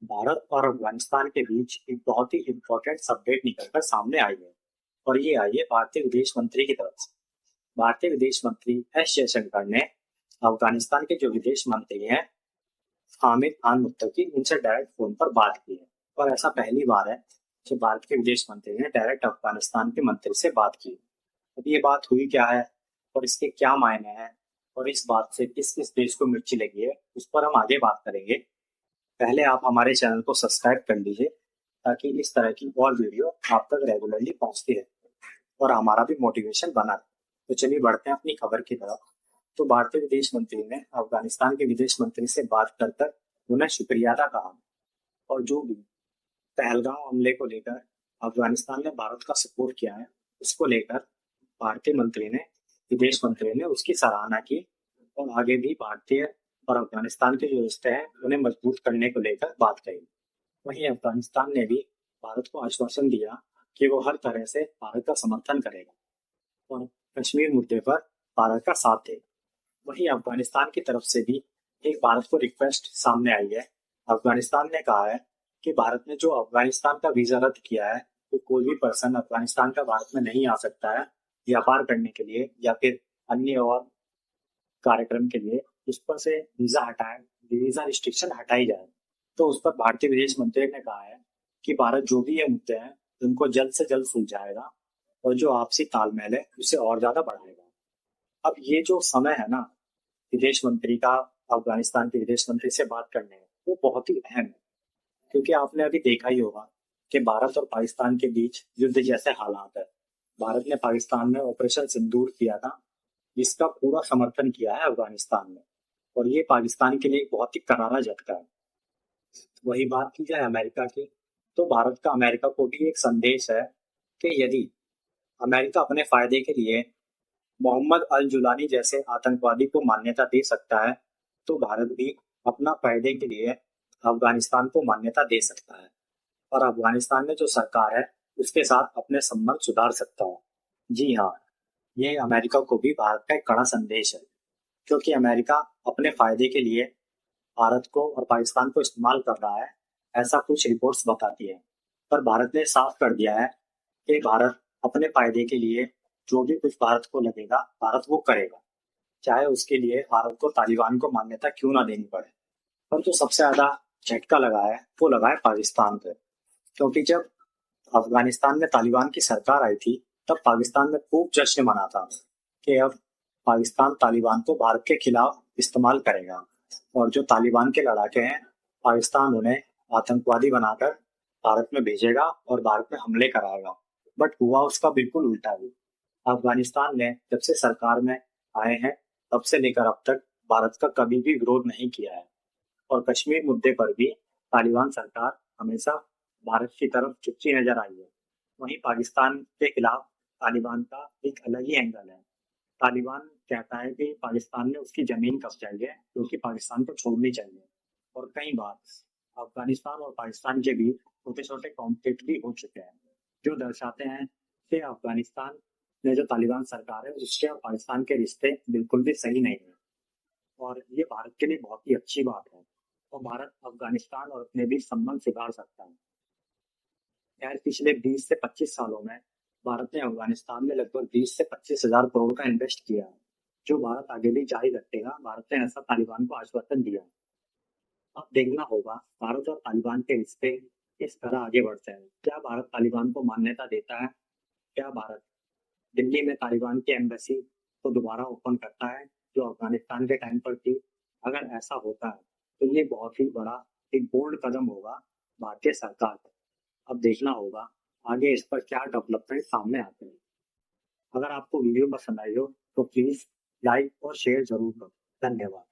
भारत और अफगानिस्तान के बीच एक बहुत ही इम्पोर्टेंट अपडेट निकलकर सामने आई है। और ये आई है भारतीय विदेश मंत्री की तरफ से। भारतीय विदेश मंत्री एस जयशंकर ने अफगानिस्तान के जो विदेश मंत्री हैं हामिद खान मुत्तकी उनसे डायरेक्ट फोन पर बात की है। और ऐसा पहली बार है कि भारत के विदेश मंत्री ने डायरेक्ट अफगानिस्तान के मंत्री से बात की। अब ये बात हुई क्या है और इसके क्या मायने हैं और इस बात से किस किस देश को मिर्ची लगी है, उस पर हम आगे बात करेंगे। पहले आप हमारे चैनल को सब्सक्राइब कर लीजिए ताकि इस तरह की और वीडियो आप तक रेगुलरली पहुंचती रहे और हमारा भी मोटिवेशन बना रहे। तो चलिए बढ़ते हैं अपनी खबर की तरफ। तो भारतीय विदेश मंत्री ने अफगानिस्तान के विदेश मंत्री से बात कर कर उन्हें शुक्रिया अदा कहा। और जो भी पहलगाम हमले को लेकर अफगानिस्तान ने भारत का सपोर्ट किया है उसको लेकर भारतीय मंत्री ने विदेश मंत्री ने उसकी सराहना की और आगे भी भारतीय और अफगानिस्तान के जो रिश्ते हैं उन्हें मजबूत करने को लेकर बात कही। वहीं अफगानिस्तान ने भी भारत को आश्वासन दिया कि वो हर तरह से भारत का समर्थन करेगा और कश्मीर मुद्दे पर भारत का साथ देगा। वहीं अफगानिस्तान की तरफ से भी एक भारत को रिक्वेस्ट सामने आई है। अफगानिस्तान ने कहा है कि भारत ने जो अफगानिस्तान का वीजा रद्द किया है तो कोई भी पर्सन अफगानिस्तान का भारत में नहीं आ सकता है व्यापार करने के लिए या फिर अन्य और कार्यक्रम के लिए। उस पर से वीजा रिस्ट्रिक्शन हटाई जाए। तो उस पर भारतीय विदेश मंत्री ने कहा है कि भारत जो भी ये मुद्दे हैं उनको जल्द से जल्द सुलझाएगा और जो आपसी तालमेल है उसे और ज्यादा बढ़ाएगा। अब ये जो समय है ना विदेश मंत्री का अफगानिस्तान के विदेश मंत्री से बात करने में वो बहुत ही अहम है, क्योंकि आपने अभी देखा ही होगा कि भारत और पाकिस्तान के बीच युद्ध जैसे हालात है। भारत ने पाकिस्तान में ऑपरेशन सिंदूर किया था जिसका पूरा समर्थन किया है अफगानिस्तान में और ये पाकिस्तान के लिए एक बहुत ही करारा झटका है। वही बात की जाए अमेरिका की तो भारत का अमेरिका को भी एक संदेश है कि यदि अमेरिका अपने फायदे के लिए मोहम्मद अल जुलानी जैसे आतंकवादी को मान्यता दे सकता है तो भारत भी अपना फायदे के लिए अफगानिस्तान को मान्यता दे सकता है और अफगानिस्तान में जो सरकार है उसके साथ अपने संबंध सुधार सकता है। जी हाँ, ये अमेरिका को भी भारत का एक कड़ा संदेश है, क्योंकि अमेरिका अपने फायदे के लिए भारत को और पाकिस्तान को इस्तेमाल कर रहा है, ऐसा कुछ रिपोर्ट्स बताती है। पर भारत ने साफ कर दिया है कि भारत अपने फायदे के लिए जो भी कुछ भारत को लगेगा भारत वो करेगा, चाहे उसके लिए भारत को तालिबान को मान्यता क्यों ना देनी पड़े। पर जो सबसे ज्यादा झटका लगा है वो लगा है पाकिस्तान पे, क्योंकि जब अफगानिस्तान में तालिबान की सरकार आई थी तब पाकिस्तान में खूब जश्न मना था कि अब पाकिस्तान तालिबान को भारत के खिलाफ इस्तेमाल करेगा और जो तालिबान के लड़ाके हैं पाकिस्तान उन्हें आतंकवादी बनाकर भारत में भेजेगा और भारत में हमले कराएगा। बट हुआ उसका बिल्कुल उल्टा ही। अफगानिस्तान ने जब से सरकार में आए हैं तब से लेकर अब तक भारत का कभी भी विरोध नहीं किया है और कश्मीर मुद्दे पर भी तालिबान सरकार हमेशा भारत की तरफ झुकी नजर आई है। वहीं पाकिस्तान के खिलाफ तालिबान का एक अलग ही एंगल है। तालिबान कहता है कि पाकिस्तान ने उसकी जमीन कब्जाई है जो कि पाकिस्तान को छोड़नी चाहिए और कई बार अफगानिस्तान और पाकिस्तान के बीच छोटे छोटे कॉन्फ्लिक्ट भी हो चुके हैं जो दर्शाते हैं कि अफगानिस्तान में जो तालिबान सरकार है उसके और पाकिस्तान के रिश्ते बिल्कुल भी सही नहीं है और ये भारत के लिए बहुत ही अच्छी बात है और भारत अफगानिस्तान और अपने बीच संबंध सुधार सकता है। खैर पिछले 20 से 25 सालों में भारत ने अफगानिस्तान में लगभग 20 से 25 हजार करोड़ का इन्वेस्ट किया है, जो भारत आगे भी जारी रखेगा। भारत ने ऐसा तालिबान को आश्वासन दिया। अब देखना होगा भारत और तालिबान के रिश्ते किस तरह आगे बढ़ते हैं। क्या भारत तालिबान को मान्यता देता है? क्या भारत दिल्ली में तालिबान की एम्बेसी को दोबारा ओपन करता है जो अफगानिस्तान के टाइम पर थी? अगर ऐसा होता है तो ये बहुत ही बड़ा एक बोल्ड कदम होगा भारतीय सरकार का। अब देखना होगा आगे इस पर क्या डेवलपमेंट सामने आते हैं। अगर आपको वीडियो पसंद आई हो तो प्लीज लाइक और शेयर जरूर करो। धन्यवाद।